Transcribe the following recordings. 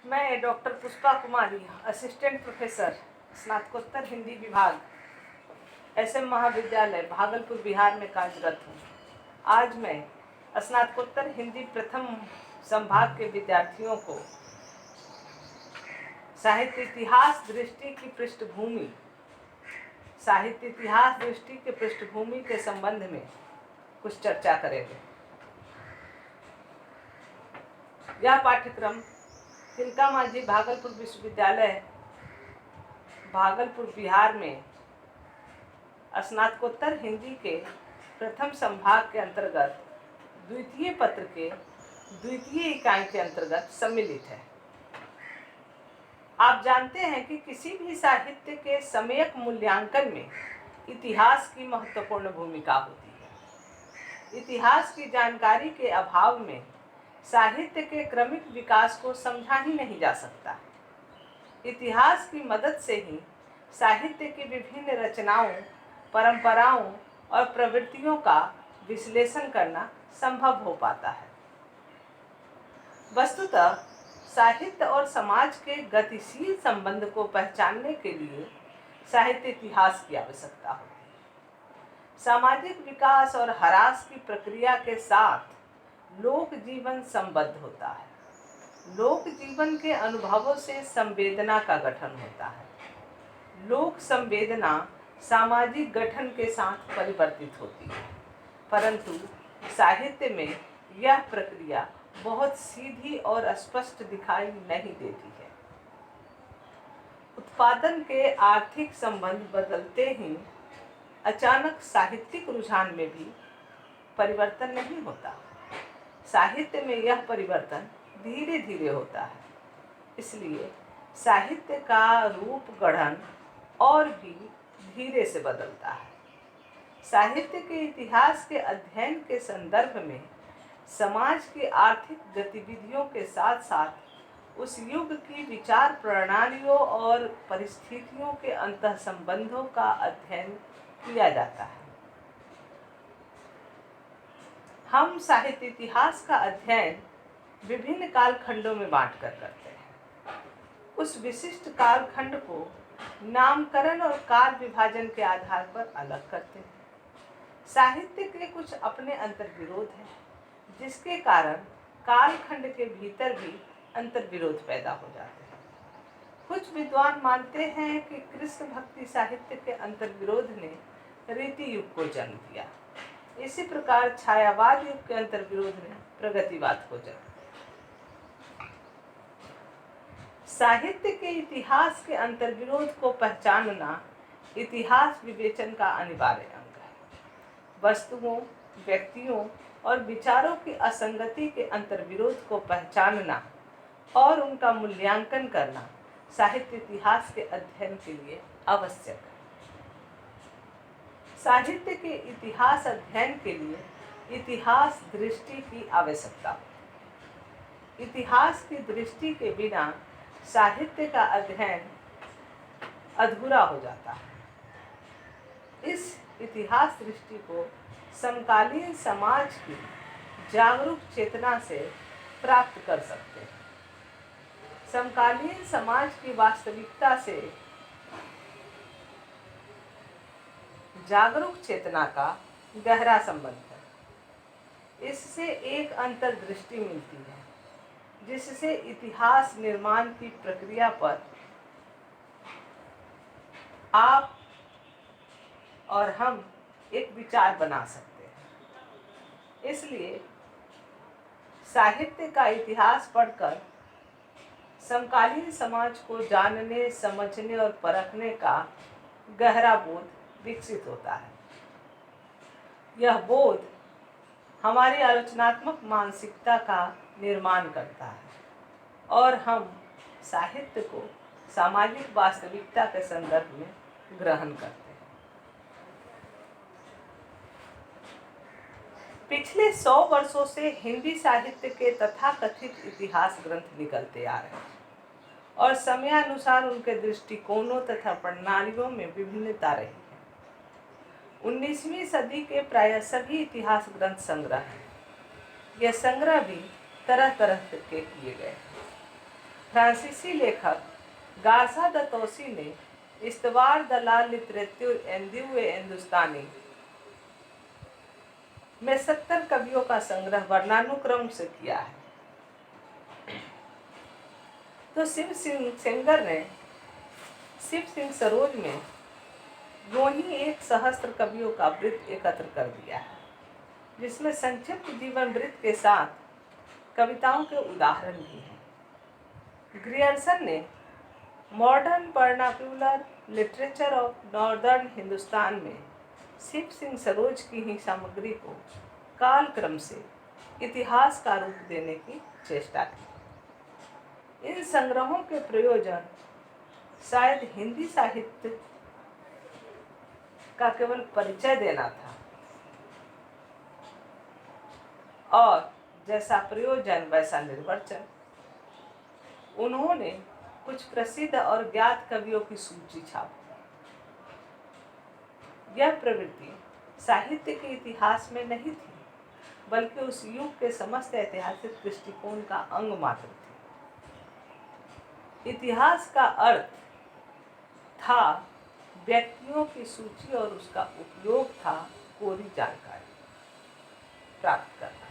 मैं डॉक्टर पुष्पा कुमारी, assistant professor, स्नातकोत्तर हिंदी विभाग, SM महाविद्यालय भागलपुर बिहार में कार्यरत हूँ। आज मैं स्नातकोत्तर हिंदी प्रथम संभाग के विद्यार्थियों को साहित्य इतिहास दृष्टि के पृष्ठभूमि के संबंध में कुछ चर्चा करेंगे। यह पाठ्यक्रम तिलका मांझी भागलपुर विश्वविद्यालय भागलपुर बिहार में स्नातकोत्तर हिंदी के प्रथम संभाग के अंतर्गत द्वितीय पत्र के द्वितीय इकाई के अंतर्गत सम्मिलित है। आप जानते हैं कि किसी भी साहित्य के सम्यक मूल्यांकन में इतिहास की महत्वपूर्ण भूमिका होती है। इतिहास की जानकारी के अभाव में साहित्य के क्रमिक विकास को समझा ही नहीं जा सकता। इतिहास की मदद से ही साहित्य की विभिन्न रचनाओं, परंपराओं और प्रवृत्तियों का विश्लेषण करना संभव हो पाता है। वस्तुतः साहित्य और समाज के गतिशील संबंध को पहचानने के लिए साहित्य इतिहास की आवश्यकता होती है। सामाजिक विकास और ह्रास की प्रक्रिया के साथ लोक जीवन संबद्ध होता है। लोक जीवन के अनुभवों से संवेदना का गठन होता है। लोक संवेदना सामाजिक गठन के साथ परिवर्तित होती है, परंतु साहित्य में यह प्रक्रिया बहुत सीधी और स्पष्ट दिखाई नहीं देती है। उत्पादन के आर्थिक संबंध बदलते ही अचानक साहित्यिक रुझान में भी परिवर्तन नहीं होता। साहित्य में यह परिवर्तन धीरे धीरे होता है। इसलिए साहित्य का रूप गठन और भी धीरे से बदलता है। साहित्य के इतिहास के अध्ययन के संदर्भ में समाज की आर्थिक गतिविधियों के साथ साथ उस युग की विचार प्रणालियों और परिस्थितियों के अंतःसंबंधों का अध्ययन किया जाता है। हम साहित्य इतिहास का अध्ययन विभिन्न कालखंडों में बांटकर करते हैं। उस विशिष्ट कालखंड को नामकरण और काल विभाजन के आधार पर अलग करते हैं। साहित्य के कुछ अपने अंतर्विरोध हैं, जिसके कारण कालखंड के भीतर भी अंतर्विरोध पैदा हो जाते हैं। कुछ विद्वान मानते हैं कि कृष्ण भक्ति साहित्य के अंतर्विरोध ने रीति युग को जन्म दिया। इसी प्रकार छायावाद युग के अंतर्विरोध ने प्रगतिवाद को जन्म दिया। साहित्य के इतिहास के अंतर्विरोध को पहचानना इतिहास विवेचन का अनिवार्य अंग है। वस्तुओं, व्यक्तियों और विचारों की असंगति के अंतर्विरोध को पहचानना और उनका मूल्यांकन करना साहित्य इतिहास के अध्ययन के लिए आवश्यक है। साहित्य के इतिहास अध्ययन के लिए इतिहास दृष्टि की आवश्यकता है। इतिहास की दृष्टि के बिना साहित्य का अध्ययन अधूरा हो जाता है। इस इतिहास दृष्टि को समकालीन समाज की जागरूक चेतना से प्राप्त कर सकते हैं। समकालीन समाज की वास्तविकता से जागरूक चेतना का गहरा संबंध है। इससे एक अंतर्दृष्टि मिलती है, जिससे इतिहास निर्माण की प्रक्रिया पर आप और हम एक विचार बना सकते हैं। इसलिए साहित्य का इतिहास पढ़कर समकालीन समाज को जानने, समझने और परखने का गहरा बोध विकसित होता है। यह बोध हमारी आलोचनात्मक मानसिकता का निर्माण करता है और हम साहित्य को सामाजिक वास्तविकता के संदर्भ में ग्रहण करते हैं। पिछले 100 वर्षों से हिंदी साहित्य के तथाकथित इतिहास ग्रंथ निकलते आ रहे हैं और समयानुसार उनके दृष्टिकोणों तथा प्रणालियों में विभिन्नता रही है। 19वीं सदी के प्राय सभी इतिहास ग्रंथ संग्रह हैं। यह संग्रह भी तरह तरह के किए गए। फ्रांसीसी लेखक गार्सा द तौसी ने इस्तवार द ला लिटरेचर एंड्यूए हिंदुस्तानी में 70 कवियों का संग्रह वर्णानुक्रम से किया है। तो शिव सिंह सेंगर ने शिव सिंह सरोज में यूं ही 1 सहस्त्र कवियों का वृत्त एकत्र कर दिया है, जिसमें संक्षिप्त जीवन वृत्त के साथ कविताओं के उदाहरण भी हैं। ग्रियर्सन ने modern vernacular literature of northern Hindustan में शिव सिंह सरोज की ही सामग्री को कालक्रम से इतिहास का रूप देने की चेष्टा की। इन संग्रहों के प्रयोजन शायद हिंदी साहित्य का केवल परिचय देना था, और जैसा प्रयोजन वैसा निर्वचन। उन्होंने कुछ प्रसिद्ध और ज्ञात कवियों की सूची छापी। यह प्रवृत्ति साहित्य के इतिहास में नहीं थी, बल्कि उस युग के समस्त ऐतिहासिक दृष्टिकोण का अंग मात्र थी। इतिहास का अर्थ था व्यक्तियों की सूची और उसका उपयोग था कोरी जानकारी प्राप्त करना,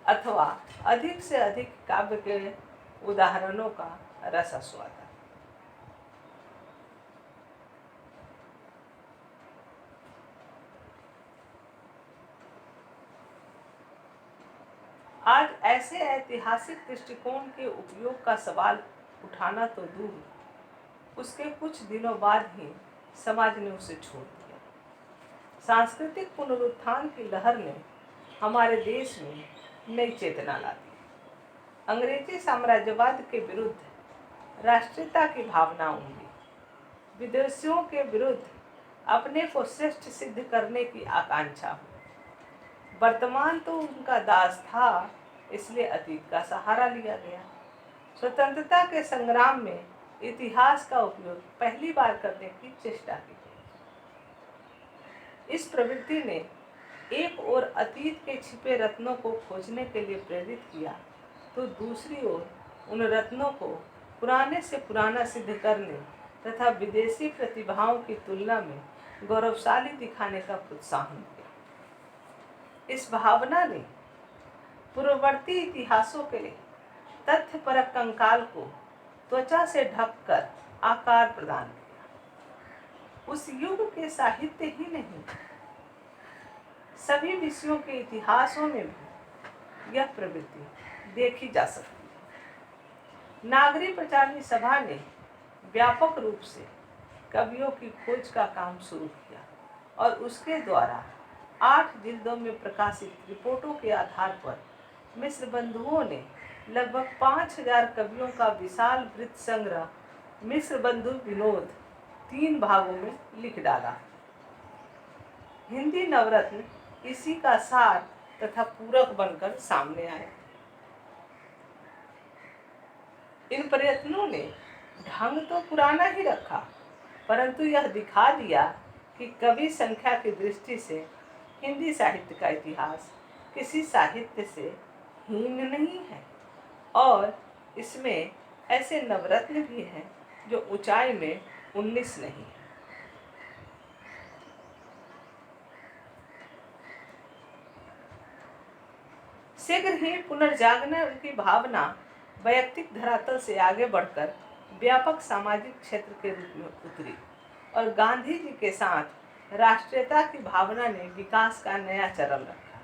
अथवा अधिक से अधिक काव्य के उदाहरणों का रस आस्वादन। आज ऐसे ऐतिहासिक दृष्टिकोण के उपयोग का सवाल उठाना तो दूर, उसके कुछ दिनों बाद ही समाज ने उसे छोड़ दिया। सांस्कृतिक पुनरुत्थान की लहर ने हमारे देश में नई चेतना ला दी। अंग्रेजी साम्राज्यवाद के विरुद्ध राष्ट्रीयता की भावना उमड़ी। विदेशियों के विरुद्ध अपने को श्रेष्ठ सिद्ध करने की आकांक्षा हुई। वर्तमान तो उनका दास था, इसलिए अतीत का सहारा लिया गया। स्वतंत्रता के संग्राम में इतिहास का उपयोग पहली बार करने की चेष्टा की गई। इस प्रवृत्ति ने एक ओर अतीत के छिपे रत्नों को खोजने के लिए प्रेरित किया, तो दूसरी ओर उन रत्नों को पुराने से पुराना सिद्ध करने तथा विदेशी प्रतिभाओं की तुलना में गौरवशाली दिखाने का प्रोत्साहन दिया। इस भावना ने पूर्ववर्ती इतिहासों के तथ्यपरक कंकाल को त्वचा से ढककर आकार प्रदान किया। उस युग के साहित्य ही नहीं, सभी विषयों के इतिहासों में भी यह प्रवृत्ति देखी जा सकती है। नागरी प्रचारणी सभा ने व्यापक रूप से कवियों की खोज का काम शुरू किया, और उसके द्वारा 8 जिल्दों में प्रकाशित रिपोर्टों के आधार पर मिस्र बंधुओं ने लगभग 5000 कवियों का विशाल वृत्त संग्रह मिस्र बंधु विनोद 3 भागों में लिख डाला। हिंदी नवरत्न इसी का सार तथा पूरक बनकर सामने आए। इन प्रयत्नों ने ढंग तो पुराना ही रखा, परंतु यह दिखा दिया कि कवि संख्या की दृष्टि से हिंदी साहित्य का इतिहास किसी साहित्य से हीन नहीं है, और इसमें ऐसे नवरत्न भी हैं जो ऊंचाई में 19 नहीं है। शीघ्र ही पुनर्जागरण की भावना वैयक्तिक धरातल से आगे बढ़कर व्यापक सामाजिक क्षेत्र के रूप में उतरी, और गांधी जी के साथ राष्ट्रीयता की भावना ने विकास का नया चरण रखा।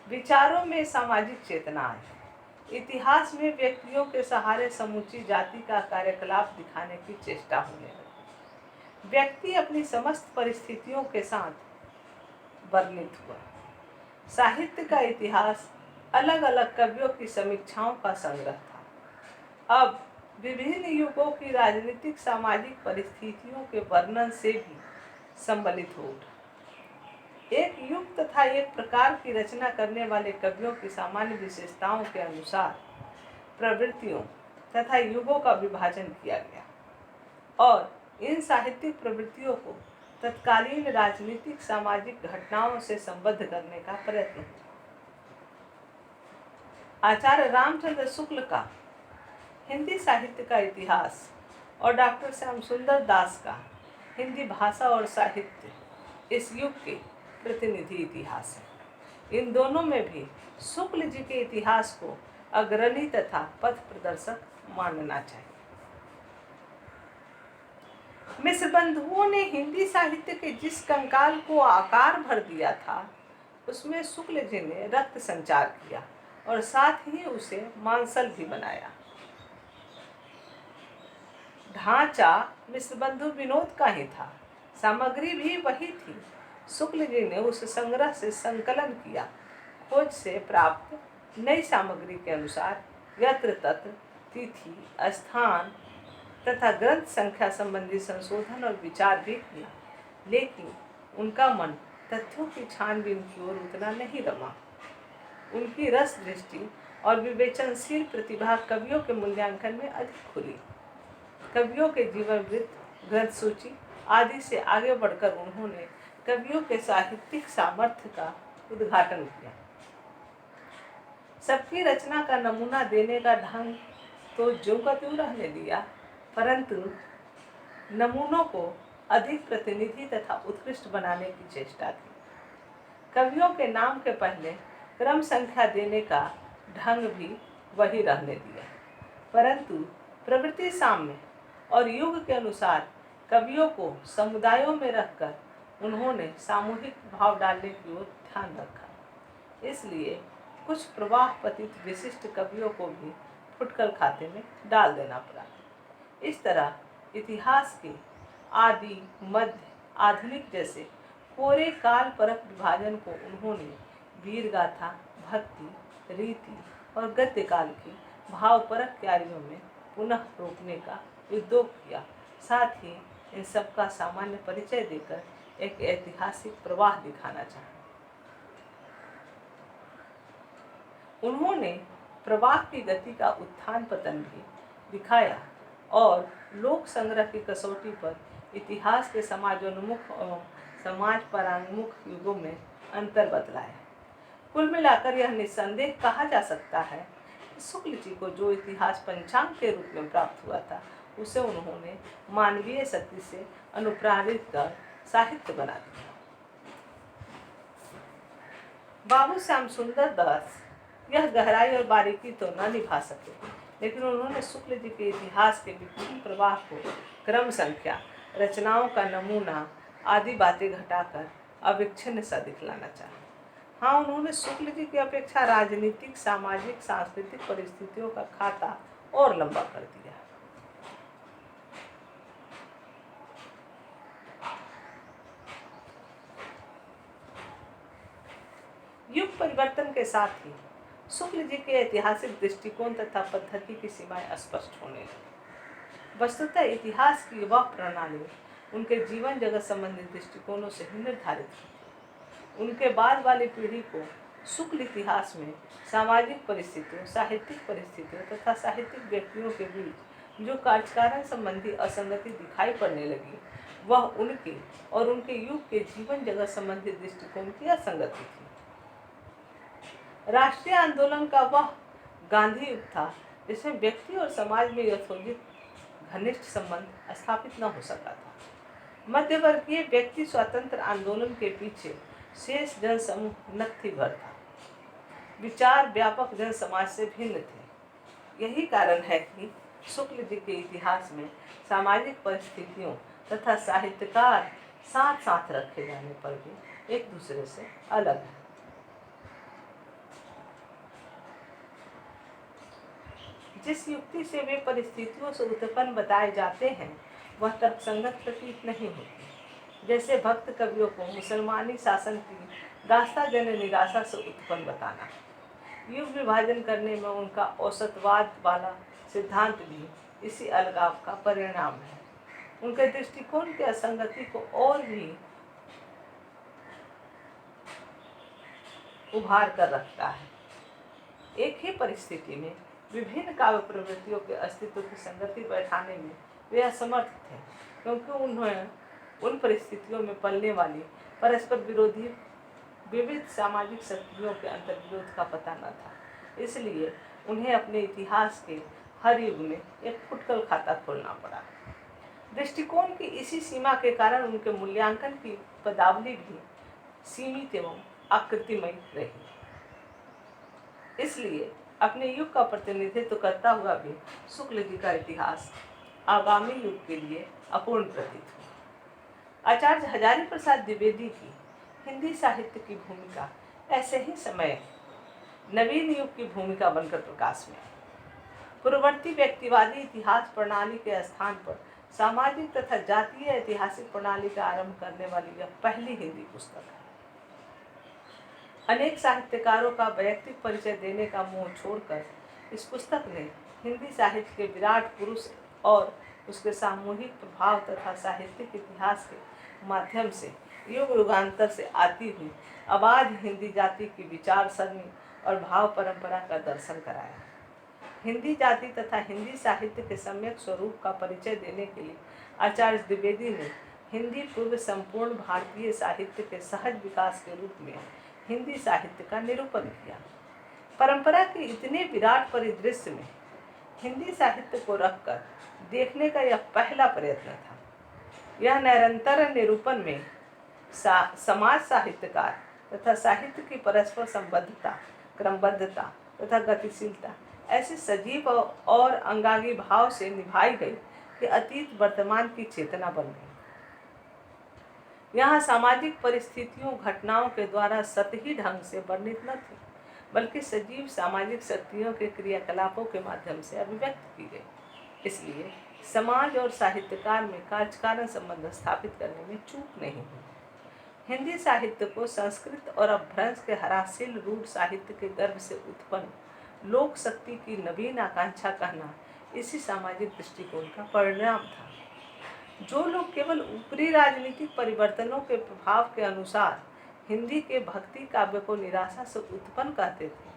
विचारों में सामाजिक चेतना आई। इतिहास में व्यक्तियों के सहारे समूची जाति का कार्यकलाप दिखाने की चेष्टा होने लगी। व्यक्ति अपनी समस्त परिस्थितियों के साथ वर्णित हुआ। साहित्य का इतिहास अलग अलग कवियों की समीक्षाओं का संग्रह था। अब विभिन्न युगों की राजनीतिक सामाजिक परिस्थितियों के वर्णन से भी सम्मिलित हो उठा। एक युग तथा एक प्रकार की रचना करने वाले कवियों की सामान्य विशेषताओं के अनुसार प्रवृत्तियों तथा युगों का विभाजन किया गया, और इन साहित्यिक प्रवृत्तियों को तत्कालीन राजनीतिक सामाजिक घटनाओं से संबद्ध करने का प्रयत्न हुआ। आचार्य रामचंद्र शुक्ल का हिंदी साहित्य का इतिहास और डॉक्टर श्याम सुंदर दास का हिंदी भाषा और साहित्य इस युग के प्रतिनिधि इतिहास है। इन दोनों में भी शुक्ल जी के इतिहास को अग्रणी तथा पथ प्रदर्शक मानना चाहिए। मिश्र बंधुओं ने हिंदी साहित्य के जिस कंकाल को आकार भर दिया था, उसमें शुक्ल जी ने रक्त संचार किया और साथ ही उसे मांसल भी बनाया। ढांचा मिश्र बंधु विनोद का ही था, सामग्री भी वही थी। शुक्ल जी ने उस संग्रह से संकलन किया, खोज से प्राप्त नई सामग्री के अनुसार यत्र तत्र तिथि, स्थान तथा ग्रंथ संख्या संबंधी संशोधन और विचार भी किया, लेकिन उनका मन तथ्यों की छानबीन की ओर उतना नहीं रमा। उनकी रस दृष्टि और विवेचनशील प्रतिभा कवियों के मूल्यांकन में अधिक खुली। कवियों के जीवन वृत्त, ग्रंथ सूची आदि से आगे बढ़कर उन्होंने कवियों के साहित्यिक सामर्थ्य का उद्घाटन किया। सबकी रचना का नमूना देने का ढंग तो ज्यों का त्यों रहने दिया, परंतु नमूनों को अधिक प्रतिनिधि तथा उत्कृष्ट बनाने की चेष्टा की। कवियों के नाम के पहले क्रम संख्या देने का ढंग भी वही रहने दिया, परंतु प्रवृत्ति साम्य और युग के अनुसार कवियों को समुदायों में रखकर उन्होंने सामूहिक भाव डालने की ओर ध्यान रखा। इसलिए कुछ प्रवाह पतित विशिष्ट कवियों को भी फुटकर खाते में डाल देना पड़ा। इस तरह इतिहास के आदि, मध्य, आधुनिक जैसे पूरे काल परक विभाजन को उन्होंने वीर गाथा, भक्ति, रीति और गद्य काल की भावपरक क्यारियों में पुनः रोकने का उद्योग किया। साथ ही इन सबका सामान्य परिचय देकर एक ऐतिहासिक प्रवाह दिखाना चाहा। उन्होंने प्रवाह की गति का उत्थान पतन भी दिखाया और लोक संग्रह की कसौटी पर इतिहास के समाजोन्मुख और समाज परांगमुख युगों में अंतर बतलाया। कुल मिलाकर यह निस्संदेह कहा जा सकता है कि शुक्ल जी को जो इतिहास पंचांग के रूप में प्राप्त हुआ था, उसे उन्होंने मानवीय शक्ति से अनुप्राणित कर साहित्य बना दिया। बाबू श्याम सुंदर दास यह गहराई और बारीकी तो न निभा सके, लेकिन उन्होंने शुक्ल जी के इतिहास के विभिन्न प्रवाह को क्रम संख्या, रचनाओं का नमूना आदि बातें घटाकर अविच्छिन्न सा दिखलाना चाहा। हाँ, उन्होंने शुक्ल जी की अपेक्षा राजनीतिक, सामाजिक, सांस्कृतिक परिस्थितियों का खाता और लंबा कर दिया। युग परिवर्तन के साथ ही शुक्ल जी के ऐतिहासिक दृष्टिकोण तथा पद्धति की सीमाएं स्पष्ट होने लगी। वस्तुतः इतिहास की वह प्रणाली उनके जीवन जगत संबंधी दृष्टिकोणों से ही निर्धारित थी। उनके बाद वाली पीढ़ी को शुक्ल इतिहास में सामाजिक परिस्थितियों, साहित्यिक परिस्थितियों तथा साहित्यिक व्यक्तियों के बीच जो कार्यकारण संबंधी असंगति दिखाई पड़ने लगी, वह उनके और उनके युग के जीवन जगत संबंधी दृष्टिकोण की असंगति थी। राष्ट्रीय आंदोलन का वह गांधी युग था जिसमें व्यक्ति और समाज में यथोचित घनिष्ठ संबंध स्थापित न हो सका था। मध्यवर्गीय व्यक्ति स्वतंत्र आंदोलन के पीछे शेष जन समूह नत्थी भर था। विचार व्यापक जन समाज से भिन्न थे। यही कारण है कि शुक्ल जी के इतिहास में सामाजिक परिस्थितियों तथा साहित्यकार साथ साथ रखे जाने पर भी एक दूसरे से अलग है। जिस युक्ति से वे परिस्थितियों से उत्पन्न बताए जाते हैं, वह तर्कसंगत प्रतीत नहीं होती। जैसे भक्त कवियों को मुसलमानी शासन की दास्ताजन निराशा से उत्पन्न बताना। युग विभाजन करने में उनका औसतवाद वाला सिद्धांत भी इसी अलगाव का परिणाम है। उनके दृष्टिकोण की असंगति को और भी उभार कर रखता है। एक ही परिस्थिति में विभिन्न काव्य प्रवृत्तियों के अस्तित्व की संगति बैठाने में वे असमर्थ थे, क्योंकि उन्हें उन परिस्थितियों में पलने वाली परस्पर विरोधी विविध सामाजिक शक्तियों के अंतर्विरोध का पता न था। इसलिए उन्हें अपने इतिहास के हर युग में एक फुटकल खाता खोलना पड़ा। दृष्टिकोण की इसी सीमा के कारण उनके मूल्यांकन की पदावली भी सीमित एवं आकृतिमय रही। इसलिए अपने युग का प्रतिनिधित्व करता हुआ भी शुक्ल जी का इतिहास आगामी युग के लिए अपूर्ण प्रतीत हुआ। आचार्य हजारी प्रसाद द्विवेदी की हिंदी साहित्य की भूमिका ऐसे ही समय नवीन युग की भूमिका बनकर प्रकाश में। पूर्ववर्ती व्यक्तिवादी इतिहास प्रणाली के स्थान पर सामाजिक तथा जातीय ऐतिहासिक प्रणाली का आरंभ करने वाली यह पहली हिंदी पुस्तक है। अनेक साहित्यकारों का वैयक्तिक परिचय देने का मोह छोड़कर इस पुस्तक ने हिंदी साहित्य के विराट पुरुष और उसके सामूहिक प्रभाव तथा साहित्यिक इतिहास के माध्यम से युग युगांतर से आती हुई आबाद हिंदी जाति की विचार सरणी और भाव परंपरा का दर्शन कराया। हिंदी जाति तथा हिंदी साहित्य के सम्यक स्वरूप का परिचय देने के लिए आचार्य द्विवेदी ने हिंदी पूर्व संपूर्ण भारतीय साहित्य के सहज विकास के रूप में हिंदी साहित्य का निरूपण किया। परंपरा के इतने विराट परिदृश्य में हिंदी साहित्य को रखकर देखने का यह पहला प्रयत्न था। यह निरंतर निरूपण में समाज साहित्यकार तथा साहित्य की परस्पर संबद्धता, क्रमबद्धता तथा गतिशीलता ऐसे सजीव और अंगांगी भाव से निभाई गई कि अतीत वर्तमान की चेतना बन गई। यहाँ सामाजिक परिस्थितियों घटनाओं के द्वारा सतही ढंग से वर्णित न थी, बल्कि सजीव सामाजिक शक्तियों के क्रियाकलापों के माध्यम से अभिव्यक्त की गई। इसलिए समाज और साहित्यकार में कार्य संबंध स्थापित करने में चूक नहीं हुई। हिंदी साहित्य को संस्कृत और अपभ्रंश के हराशील रूढ़ साहित्य के गर्भ से उत्पन्न लोक शक्ति की नवीन आकांक्षा कहना इसी सामाजिक दृष्टिकोण का परिणाम था। जो लोग केवल ऊपरी राजनीतिक परिवर्तनों के प्रभाव के अनुसार हिंदी के भक्ति काव्य को निराशा से उत्पन्न कहते थे,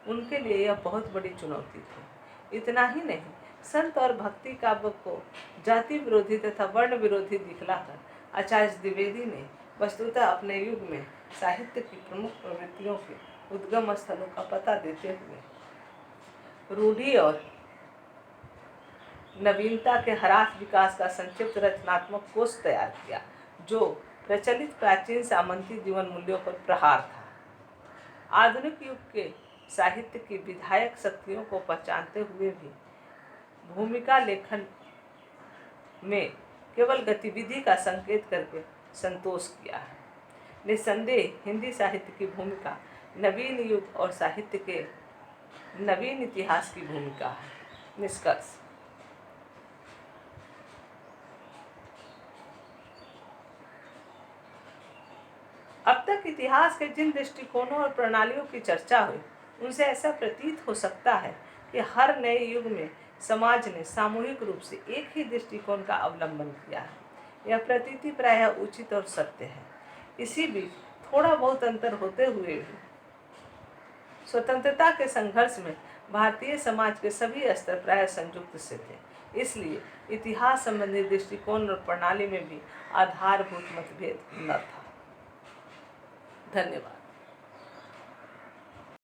उनके लिए यह बहुत बड़ी चुनौती थी। इतना ही नहीं, संत और भक्ति काव्य को जाति विरोधी तथा वर्ण विरोधी दिखलाकर आचार्य द्विवेदी ने वस्तुतः अपने युग में साहित्य की प्रमुख प्रवृत्तियों के उद्गम स्थलों का पता देते हुए रूढ़ी और नवीनता के हरास विकास का संक्षिप्त रचनात्मक कोश तैयार किया, जो प्रचलित प्राचीन सामंती जीवन मूल्यों पर प्रहार था। आधुनिक युग के साहित्य की विधायक शक्तियों को पहचानते हुए भी भूमिका लेखन में केवल गतिविधि का संकेत करके संतोष किया है। निस्संदेह हिंदी साहित्य की भूमिका नवीन युग और साहित्य के नवीन इतिहास की भूमिका है। निष्कर्ष: अब तक इतिहास के जिन दृष्टिकोणों और प्रणालियों की चर्चा हुई, उनसे ऐसा प्रतीत हो सकता है कि हर नए युग में समाज ने सामूहिक रूप से एक ही दृष्टिकोण का अवलंबन किया है। यह प्रतीति प्रायः उचित और सत्य है। इसी बीच थोड़ा बहुत अंतर होते हुए भी स्वतंत्रता के संघर्ष में भारतीय समाज के सभी स्तर प्रायः संयुक्त से थे। इसलिए इतिहास संबंधी दृष्टिकोण और प्रणाली में भी आधारभूत मतभेद न था। धन्यवाद।